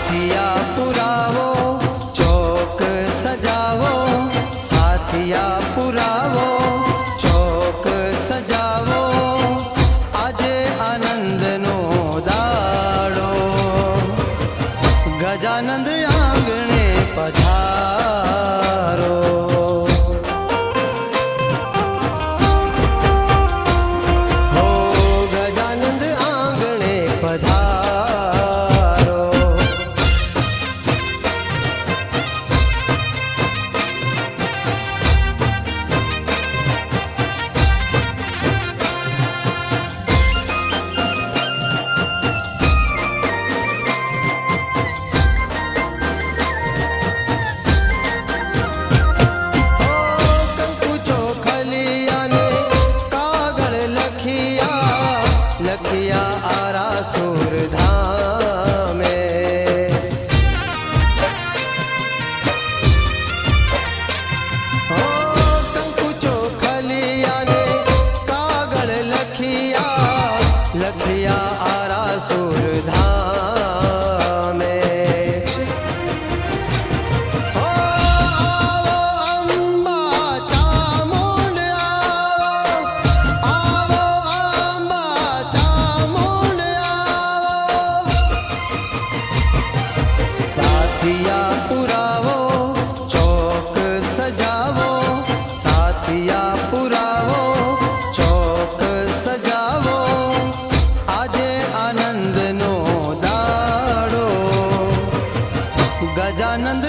સાથિયા પુરાવો ચોક સજાવો, સાથિયા પુરાવો ચોક સજાવો, આજે આનંદનો દાડો, ગજાનંદ આંગણે પધારો. હો ગજાનંદ આંગણે પધારો. લખિયા આરાસુર ધામે, કંકુ ચોખલિયાને કાગળ લખિયા, લખિયા આરાસુર ધામે. સાથિયા પુરાવો ચોક સજાવો, સાથિયા પુરાવો ચોક સજાવો, આજે આનંદનો દાડો, ગજાનંદ